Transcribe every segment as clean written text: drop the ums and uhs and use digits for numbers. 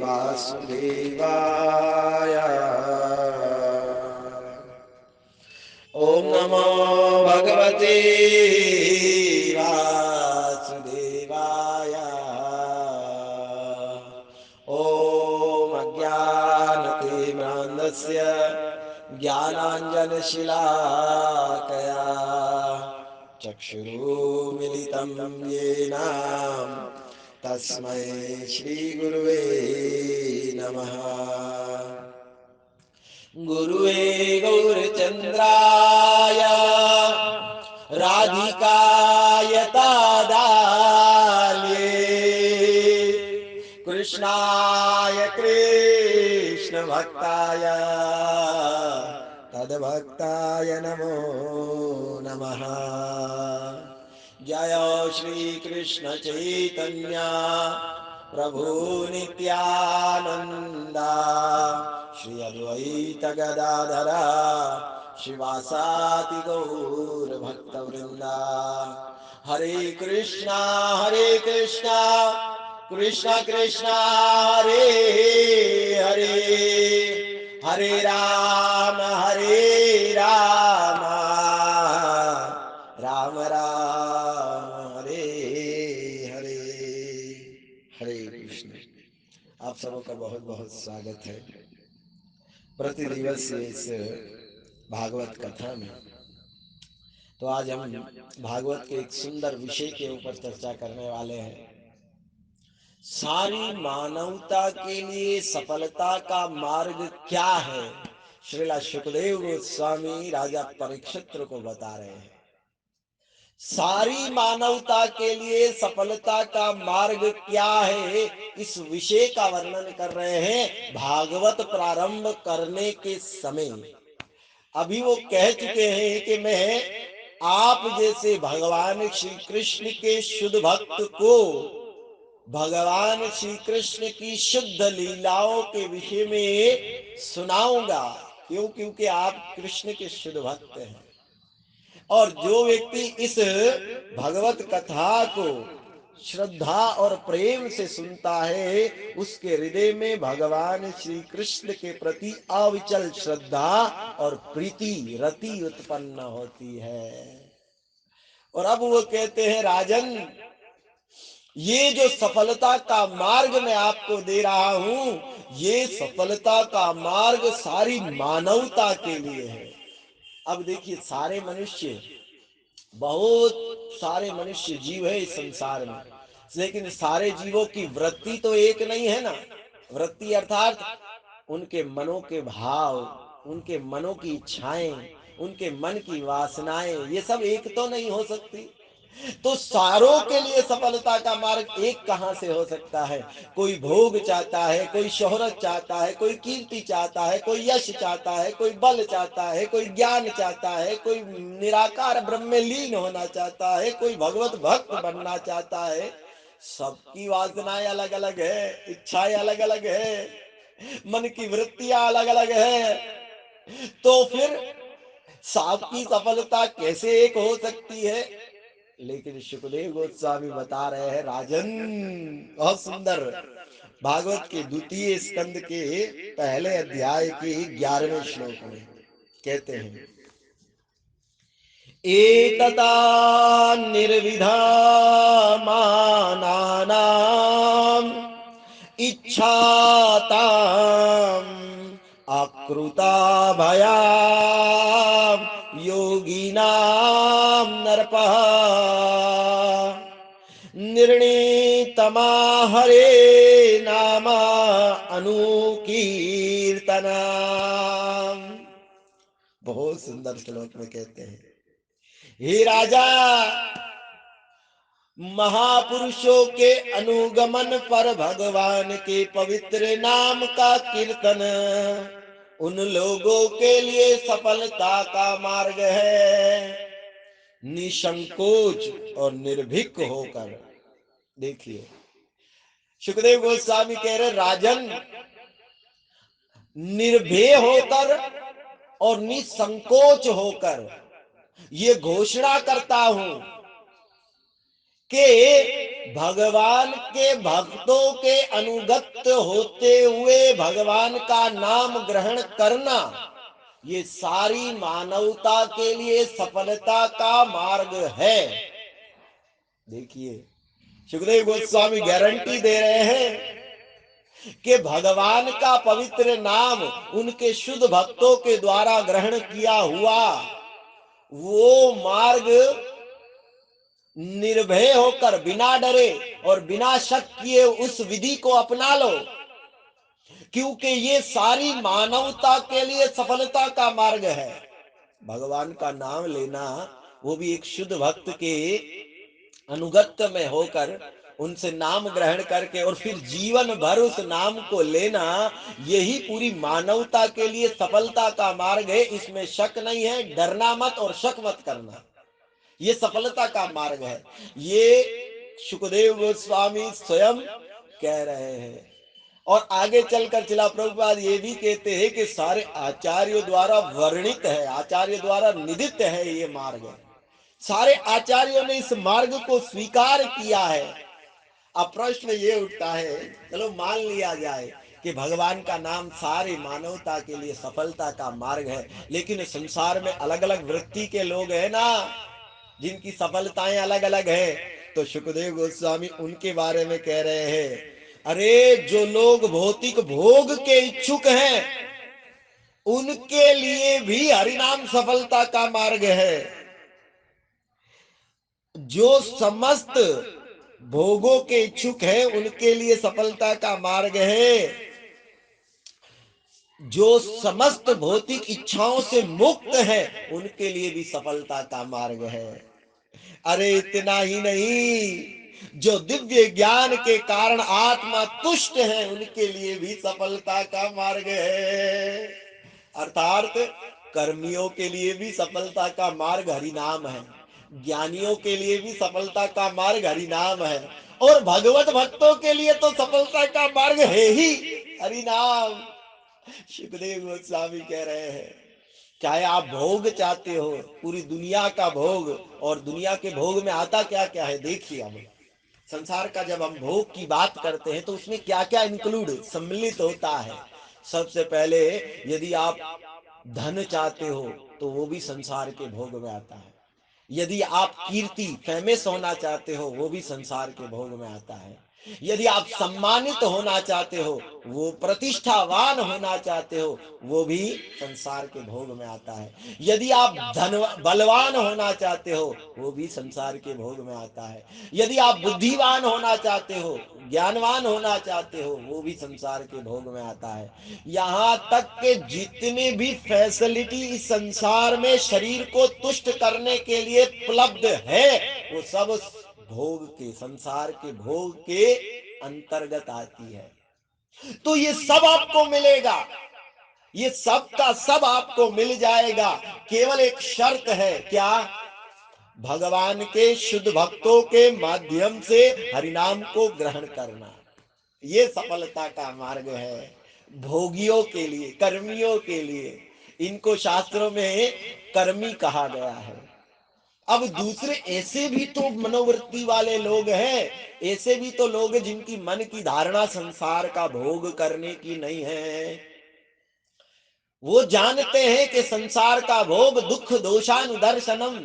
वासुदेवाय। ओम नमो भगवते वासुदेवाय। ओम अज्ञानतिमिरान्धस्य ज्ञानाञ्जनशलाकया चक्षुरुन्मिलितं येन तस्मै श्रीगुरुवे नमः। गुरुवे गौरचन्द्राय राधिकाय तदालये कृष्णाय कृष्णभक्ताय तद्भक्ताय नमो नमः। जय श्री कृष्ण चैतन्य प्रभु नित्यानंदा श्री अद्वैत गदाधर शिवासादि गौर भक्तवृंदा। हरे कृष्णा कृष्णा कृष्णा हरे हरे, हरे राम राम राम हरे हरे। हरे कृष्ण। आप सबों का बहुत बहुत स्वागत है प्रतिदिवस इस भागवत कथा में। तो आज हम भागवत के एक सुंदर विषय के ऊपर चर्चा करने वाले हैं। सारी मानवता के लिए सफलता का मार्ग क्या है, श्रीला सुखदेव गोस्वामी राजा परीक्षित को बता रहे हैं। सारी मानवता के लिए सफलता का मार्ग क्या है, इस विषय का वर्णन कर रहे हैं भागवत प्रारंभ करने के समय। अभी वो कह चुके हैं कि मैं आप जैसे भगवान श्री कृष्ण के शुद्ध भक्त को भगवान श्री कृष्ण की शुद्ध लीलाओं के विषय में सुनाऊंगा। क्यों? क्योंकि आप कृष्ण के शुद्ध भक्त हैं। और जो व्यक्ति इस भगवत कथा को श्रद्धा और प्रेम से सुनता है, उसके हृदय में भगवान श्री कृष्ण के प्रति अविचल श्रद्धा और प्रीति रति उत्पन्न होती है। और अब वो कहते हैं, राजन, ये जो सफलता का मार्ग मैं आपको दे रहा हूं, ये सफलता का मार्ग सारी मानवता के लिए है। अब देखिए, सारे मनुष्य, बहुत सारे मनुष्य जीव है इस संसार में, लेकिन सारे जीवों की वृत्ति तो एक नहीं है ना। वृत्ति अर्थात उनके मनों के भाव, उनके मनों की इच्छाएं, उनके मन की वासनाएं, ये सब एक तो नहीं हो सकती। तो सारों के लिए सफलता का मार्ग एक कहां से हो सकता है? कोई भोग चाहता है, कोई शोहरत चाहता है, कोई कीर्ति चाहता है, कोई यश चाहता है, कोई बल चाहता है, कोई ज्ञान चाहता है, कोई निराकार ब्रह्म में लीन होना चाहता है, कोई भगवत भक्त बनना चाहता है। सबकी वासनाएं अलग अलग है, इच्छाएं अलग अलग है, मन की वृत्तियां अलग अलग है। तो फिर सबकी सफलता कैसे एक हो सकती है? लेकिन सुखदेव गोस्वामी बता रहे हैं, राजन, बहुत सुंदर, भागवत के द्वितीय स्कंद के पहले अध्याय के 11वें श्लोक में कहते हैं, एतता निर्विधा मानानाम इच्छाताम अकृता भया योगिनाम नरपः निर्णीतमा हरे नामा अनुकीर्तना। बहुत सुंदर श्लोक में कहते हैं, हे राजा, महापुरुषों के अनुगमन पर भगवान के पवित्र नाम का कीर्तन उन लोगों के लिए सफलता का मार्ग है, निसंकोच और निर्भीक होकर। देखिए, सुखदेव गोस्वामी कह रहे, राजन, निर्भय होकर और निसंकोच होकर ये घोषणा करता हूं कि भगवान के भक्तों के अनुगत होते हुए भगवान का नाम ग्रहण करना, ये सारी मानवता के लिए सफलता का मार्ग है। देखिए, सुखदेव गोस्वामी गारंटी दे रहे हैं कि भगवान का पवित्र नाम उनके शुद्ध भक्तों के द्वारा ग्रहण किया हुआ वो मार्ग, निर्भय होकर बिना डरे और बिना शक किए उस विधि को अपना लो, क्योंकि ये सारी मानवता के लिए सफलता का मार्ग है। भगवान का नाम लेना, वो भी एक शुद्ध भक्त के अनुगत्य में होकर उनसे नाम ग्रहण करके और फिर जीवन भर उस नाम को लेना, यही पूरी मानवता के लिए सफलता का मार्ग है। इसमें शक नहीं है, डरना मत और शक मत करना, ये सफलता का मार्ग है। ये सुखदेव गोस्वामी स्वयं कह रहे हैं। और आगे चलकर चिला प्रभुपाद ये भी कहते हैं कि सारे आचार्यों द्वारा वर्णित है, आचार्य द्वारा निदित है ये मार्ग। सारे आचार्यों ने इस मार्ग को स्वीकार किया है। अब प्रश्न ये उठता है, चलो मान लिया जाए कि भगवान का नाम सारी मानवता के लिए सफलता का मार्ग है, लेकिन संसार में अलग अलग वृत्ति के लोग हैं ना, जिनकी सफलताएं अलग अलग है। तो सुखदेव गोस्वामी उनके बारे में कह रहे हैं, अरे जो लोग भौतिक भोग के इच्छुक हैं, उनके लिए भी हरिनाम सफलता का मार्ग है। जो समस्त भोगों के इच्छुक है, उनके लिए सफलता का मार्ग है। जो समस्त भौतिक इच्छाओं से मुक्त है, उनके लिए भी सफलता का मार्ग है। अरे इतना ही नहीं, जो दिव्य ज्ञान के कारण आत्मा तुष्ट है, उनके लिए भी सफलता का मार्ग है। अर्थात कर्मियों के लिए भी सफलता का मार्ग हरिनाम है, ज्ञानियों के लिए भी सफलता का मार्ग हरिनाम है, और भगवत भक्तों के लिए तो सफलता का मार्ग है ही हरिनाम। सुखदेव गोस्वामी कह रहे हैं, चाहे आप भोग चाहते हो, पूरी दुनिया का भोग, और दुनिया के भोग में आता क्या क्या है देखिए। अब संसार का जब हम भोग की बात करते हैं तो उसमें क्या क्या इंक्लूड सम्मिलित होता है। सबसे पहले, यदि आप धन चाहते हो तो वो भी संसार के भोग में आता है। यदि आप कीर्ति, फेमस होना चाहते हो, वो भी संसार के भोग में आता है। यदि आप सम्मानित होना चाहते हो, वो प्रतिष्ठावान होना चाहते हो, वो भी संसार के भोग में आता है। यदि आप धन बलवान होना चाहते हो, वो भी संसार के भोग में आता है। यदि आप बुद्धिवान होना चाहते हो, ज्ञानवान होना चाहते हो, वो भी संसार के भोग में आता है। यहाँ तक के जितने भी फैसिलिटी इस संसार में शरीर को तुष्ट करने के लिए उपलब्ध है, वो सब भोग के, संसार के भोग के अंतर्गत आती है। तो ये सब आपको मिलेगा, ये सब का सब आपको मिल जाएगा। केवल एक शर्त है, क्या? भगवान के शुद्ध भक्तों के माध्यम से हरिनाम को ग्रहण करना, ये सफलता का मार्ग है भोगियों के लिए, कर्मियों के लिए। इनको शास्त्रों में कर्मी कहा गया है। अब दूसरे ऐसे भी तो मनोवृत्ति वाले लोग हैं, ऐसे भी तो लोग जिनकी मन की धारणा संसार का भोग करने की नहीं है। वो जानते हैं कि संसार का भोग दुख दोषानुदर्शनम,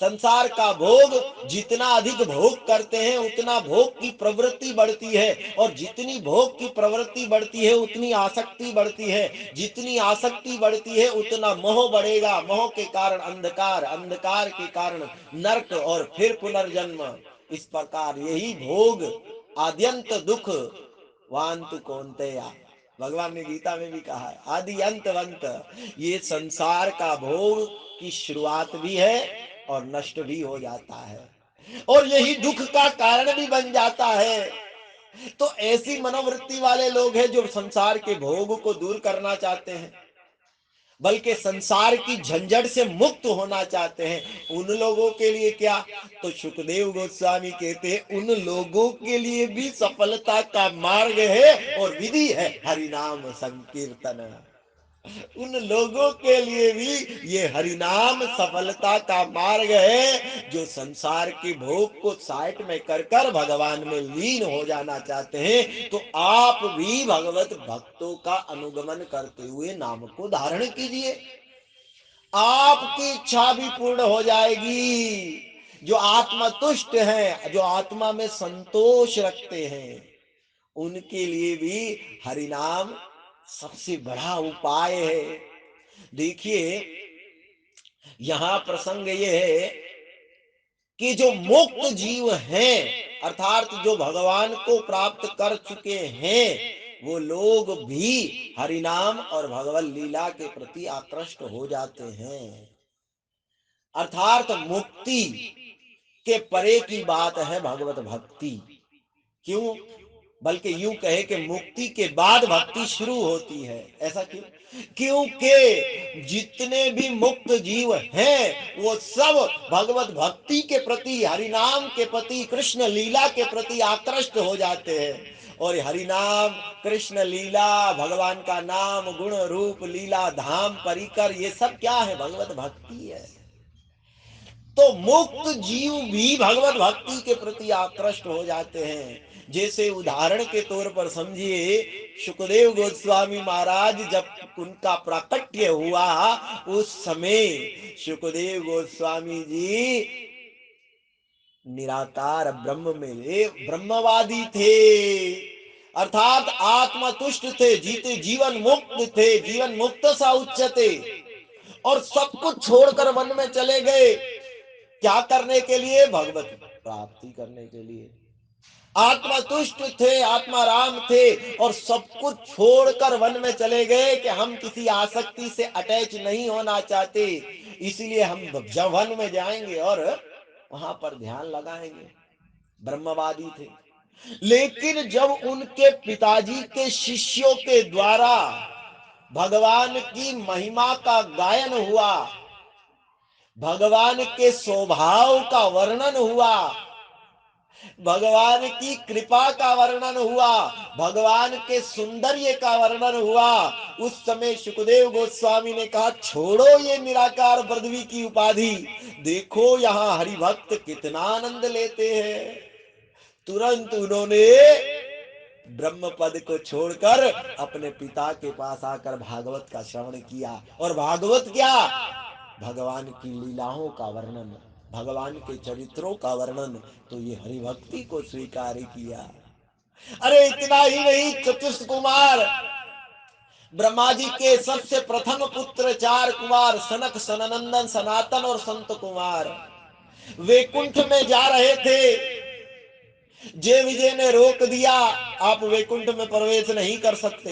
संसार का भोग, जितना अधिक भोग करते हैं उतना भोग की प्रवृत्ति बढ़ती है, और जितनी भोग की प्रवृत्ति बढ़ती है उतनी आसक्ति बढ़ती है, जितनी आसक्ति बढ़ती है उतना मोह बढ़ेगा, मोह के कारण अंधकार, अंधकार के कारण नरक और फिर पुनर्जन्म। इस प्रकार यही भोग आद्यंत दुख वांतु कौन्तेया, भगवान ने गीता में भी कहा है, आदि अंतवंत। ये संसार का भोग की शुरुआत भी है और नष्ट भी हो जाता है, और यही दुख का कारण भी बन जाता है। तो ऐसी मनोवृत्ति वाले लोग हैं जो संसार के भोग को दूर करना चाहते हैं, बल्कि संसार की झंझट से मुक्त होना चाहते हैं। उन लोगों के लिए क्या? तो सुखदेव गोस्वामी कहते हैं, उन लोगों के लिए भी सफलता का मार्ग है और विधि है हरिनाम संकीर्तन। उन लोगों के लिए भी ये हरिनाम सफलता का मार्ग है, जो संसार के भोग को साइड में कर कर भगवान में लीन हो जाना चाहते हैं। तो आप भी भगवत भक्तों का अनुगमन करते हुए नाम को धारण कीजिए, आपकी इच्छा भी पूर्ण हो जाएगी। जो आत्मा तुष्ट हैं, जो आत्मा में संतोष रखते हैं, उनके लिए भी हरिनाम सबसे बड़ा उपाय है। देखिए, यहां प्रसंग ये है कि जो मुक्त जीव हैं, अर्थात जो भगवान को प्राप्त कर चुके हैं, वो लोग भी हरिनाम और भगवत लीला के प्रति आकृष्ट हो जाते हैं। अर्थात मुक्ति के परे की बात है भगवत भक्ति। क्यों? बल्कि यूं कहे कि मुक्ति के बाद भक्ति शुरू होती है। ऐसा क्यों? क्योंकि जितने भी मुक्त जीव हैं, वो सब भगवत भक्ति के प्रति, हरिनाम के प्रति, कृष्ण लीला के प्रति आकृष्ट हो जाते हैं। और हरिनाम, कृष्ण लीला, भगवान का नाम, गुण रूप लीला धाम परिकर, ये सब क्या है? भगवत भक्ति है। तो मुक्त जीव भी भगवत भक्ति के प्रति आकृष्ट हो जाते हैं। जैसे उदाहरण के तौर पर समझिए, सुखदेव गोस्वामी महाराज जब उनका प्राकट्य हुआ, उस समय सुखदेव गोस्वामी जी निराकार ब्रह्म में ब्रह्मवादी थे, अर्थात आत्मा तुष्ट थे, जीते जीवन मुक्त थे, जीवन मुक्त सा उच्चते। और सब कुछ छोड़कर वन में चले गए, क्या करने के लिए? भगवत प्राप्ति करने के लिए। आत्मा तुष्ट थे, आत्मा राम थे, और सब कुछ छोड़कर वन में चले गए कि हम किसी आसक्ति से अटैच नहीं होना चाहते, इसलिए हम जब वन में जाएंगे और वहां पर ध्यान लगाएंगे। ब्रह्मवादी थे। लेकिन जब उनके पिताजी के शिष्यों के द्वारा भगवान की महिमा का गायन हुआ, भगवान के स्वभाव का वर्णन हुआ, भगवान की कृपा का वर्णन हुआ, भगवान के सौंदर्य का वर्णन हुआ, उस समय सुखदेव गोस्वामी ने कहा, छोड़ो ये निराकार पृथ्वी की उपाधि, देखो यहाँ हरिभक्त कितना आनंद लेते हैं। तुरंत उन्होंने ब्रह्म पद को छोड़कर अपने पिता के पास आकर भागवत का श्रवण किया। और भागवत क्या? भगवान की लीलाओं का वर्णन, भगवान के चरित्रों का वर्णन। तो ये हरिभक्ति को स्वीकार किया। अरे इतना ही नहीं, चतुष्ट कुमार, ब्रह्मा जी के सबसे प्रथम पुत्र चार कुमार, सनक, सनंदन, सनातन और संत कुमार, वैकुंठ में जा रहे थे। जय विजय ने रोक दिया, आप वैकुंठ में प्रवेश नहीं कर सकते।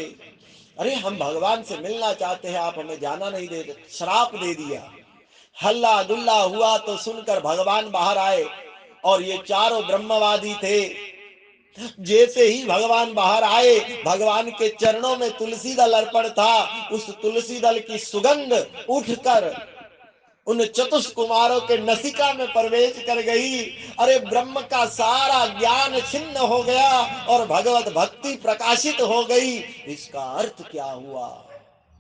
अरे हम भगवान से मिलना चाहते हैं, आप हमें जाना नहीं देते, श्राप दे दिया। हल्ला गुल्ला हुआ तो सुनकर भगवान बाहर आए, और ये चारों ब्रह्मवादी थे। जैसे ही भगवान बाहर आए, भगवान के चरणों में तुलसी दल अर्पण था, उस तुलसी दल की सुगंध उठकर उन चतुष कुमारों के नसिका में प्रवेश कर गई। अरे ब्रह्म का सारा ज्ञान छिन्न हो गया और भगवत भक्ति प्रकाशित हो गई। इसका अर्थ क्या हुआ?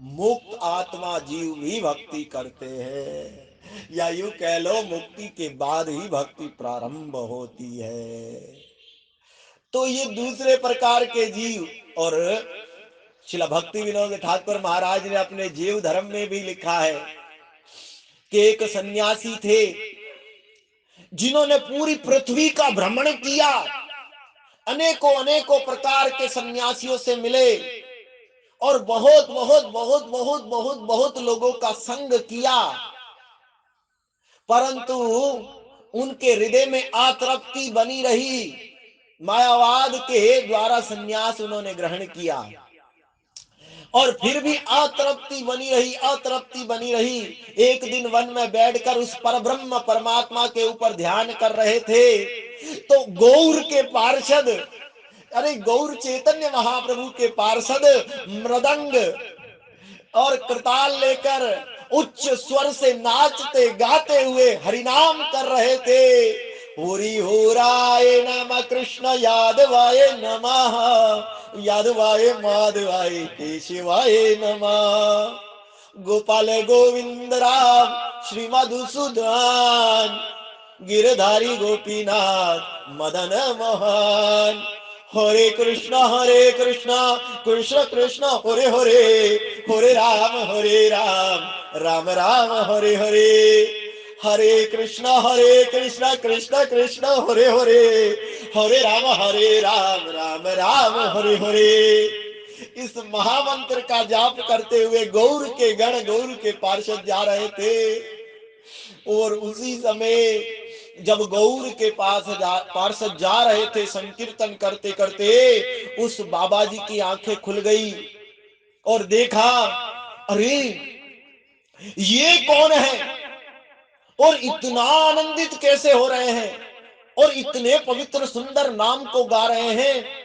मुक्त आत्मा जीव भी भक्ति करते हैं, या यूं कह लो मुक्ति के बाद ही भक्ति प्रारंभ होती है। तो ये दूसरे प्रकार के जीव। और श्रील भक्ति विनोद ठाकुर महाराज ने अपने जीव धर्म में भी लिखा है कि एक सन्यासी थे जिन्होंने पूरी पृथ्वी का भ्रमण किया, अनेकों अनेकों प्रकार के सन्यासियों से मिले और बहुत बहुत बहुत बहुत बहुत बहुत लोगों का संग किया, परंतु उनके हृदय में अतृप्ति बनी रही। मायावाद के द्वारा सन्यास उन्होंने ग्रहण किया और फिर भी अतृप्ति बनी रही, अतृप्ति बनी रही। एक दिन वन में बैठकर उस परब्रह्म परमात्मा के ऊपर ध्यान कर रहे थे, तो गौर के पार्षद, अरे गौर चैतन्य महाप्रभु के पार्षद मृदंग और कृताल लेकर उच्च स्वर से नाचते गाते हुए हरिनाम कर रहे थे। हरि हो राय नमः, कृष्ण यादवाय नमः, यादवाय माधवाय केशवाय नमः। गोपाल गोविंद राम श्री मधुसूदन, गिरधारी गोपीनाथ मदन मोहन। हरे कृष्णा कृष्ण कृष्ण हरे हरे, हरे राम राम राम हरे हरे। हरे कृष्णा कृष्ण कृष्ण हरे हरे, हरे राम राम राम हरे हरे। इस महामंत्र का जाप करते हुए गौर के गण, गौर के पार्षद जा रहे थे। और उसी समय जब गौर के पार्षद जा रहे थे संकीर्तन करते करते, उस बाबा जी की आंखें खुल गई और देखा, अरे ये कौन है और इतना आनंदित कैसे हो रहे हैं और इतने पवित्र सुंदर नाम को गा रहे हैं।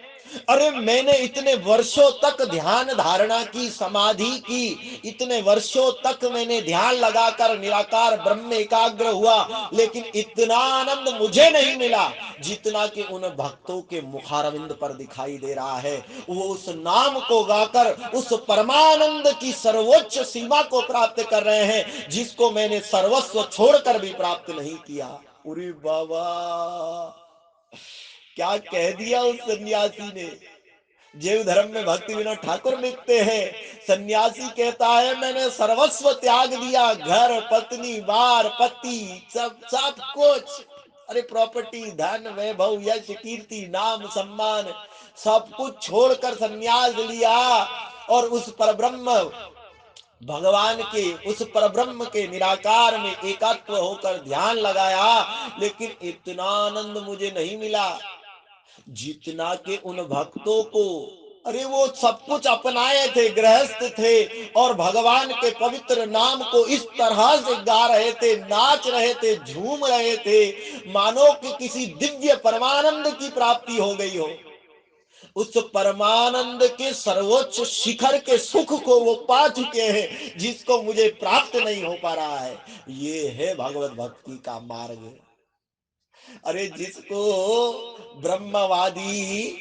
अरे मैंने इतने वर्षों तक ध्यान धारणा की, समाधि की, इतने वर्षों तक मैंने ध्यान लगाकर निराकार ब्रह्म में एकाग्र हुआ, लेकिन इतना आनंद मुझे नहीं मिला जितना कि उन भक्तों के मुखारविंद पर दिखाई दे रहा है। वो उस नाम को गाकर उस परमानंद की सर्वोच्च सीमा को प्राप्त कर रहे हैं, जिसको मैंने सर्वस्व छोड़कर भी प्राप्त नहीं किया। अरे बाबा, क्या कह दिया उस सन्यासी ने। जीव धर्म में भक्ति विनोद ठाकुर लिखते हैं, सन्यासी कहता है मैंने सर्वस्व त्याग दिया, घर पत्नी बार पति सब सब कुछ। अरे प्रॉपर्टी, धन, वैभव, यश, कीर्ति, नाम, सम्मान सब कुछ छोड़कर सन्यास लिया और उस परब्रह्म भगवान के, उस परब्रह्म के निराकार में एकात्व होकर ध्यान लगाया, लेकिन इतना आनंद मुझे नहीं मिला जितना के उन भक्तों को। अरे वो सब कुछ अपनाए थे, गृहस्थ थे और भगवान के पवित्र नाम को इस तरह से गा रहे थे, नाच रहे थे, झूम रहे थे, मानो कि किसी दिव्य परमानंद की प्राप्ति हो गई हो। उस परमानंद के सर्वोच्च शिखर के सुख को वो पा चुके हैं, जिसको मुझे प्राप्त नहीं हो पा रहा है। ये है भगवत भक्ति का मार्ग। अरे जिसको ब्रह्मवादी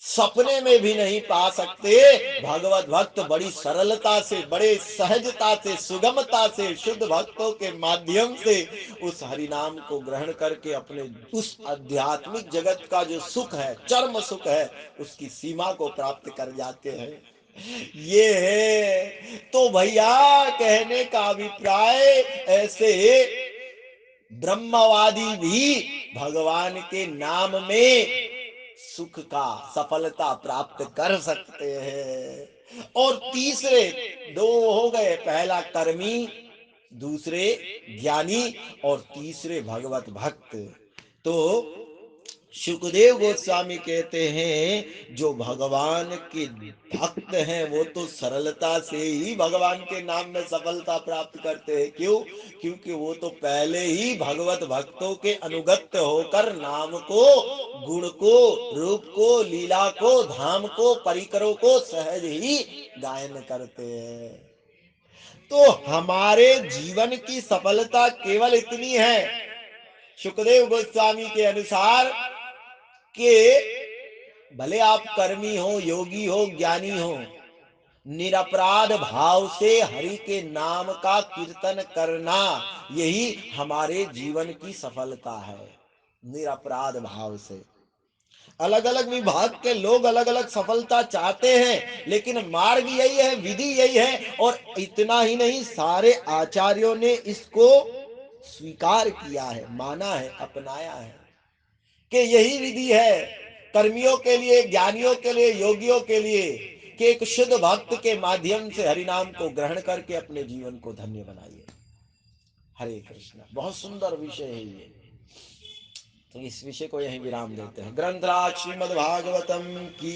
सपने में भी नहीं पा सकते, भगवत भक्त बड़ी सरलता से, बड़े सहजता से, सुगमता से, शुद्ध भक्तों के माध्यम से उस हरि नाम को ग्रहण करके अपने उस आध्यात्मिक जगत का जो सुख है, चरम सुख है, उसकी सीमा को प्राप्त कर जाते हैं। ये है तो भैया कहने का अभिप्राय, ऐसे ब्रह्मवादी भी भगवान के नाम में सुख का, सफलता प्राप्त कर सकते हैं। और तीसरे दो हो गए, पहला कर्मी, दूसरे ज्ञानी और तीसरे भगवत भक्त। तो सुखदेव गोस्वामी कहते हैं जो भगवान के भक्त हैं वो तो सरलता से ही भगवान के नाम में सफलता प्राप्त करते हैं। क्यों? क्योंकि वो तो पहले ही भगवत भक्तों के अनुगत्य होकर नाम को, गुण को, रूप को, लीला को, धाम को, परिकरों को सहज ही गायन करते हैं। तो हमारे जीवन की सफलता केवल इतनी है, सुखदेव गोस्वामी के अनुसार, कि भले आप कर्मी हो, योगी हो, ज्ञानी हो, निरपराध भाव से हरि के नाम का कीर्तन करना, यही हमारे जीवन की सफलता है। निरपराध भाव से। अलग अलग विभाग के लोग अलग अलग सफलता चाहते हैं, लेकिन मार्ग यही है, विधि यही है। और इतना ही नहीं, सारे आचार्यों ने इसको स्वीकार किया है, माना है, अपनाया है कि यही विधि है कर्मियों के लिए, ज्ञानियों के लिए, योगियों के लिए, कि एक शुद्ध भक्त के माध्यम से हरिनाम को ग्रहण करके अपने जीवन को धन्य बनाइए। हरे कृष्ण। बहुत सुंदर विषय है ये। तो इस विषय को यहीं विराम देते हैं। ग्रंथराज श्रीमद् भागवतम की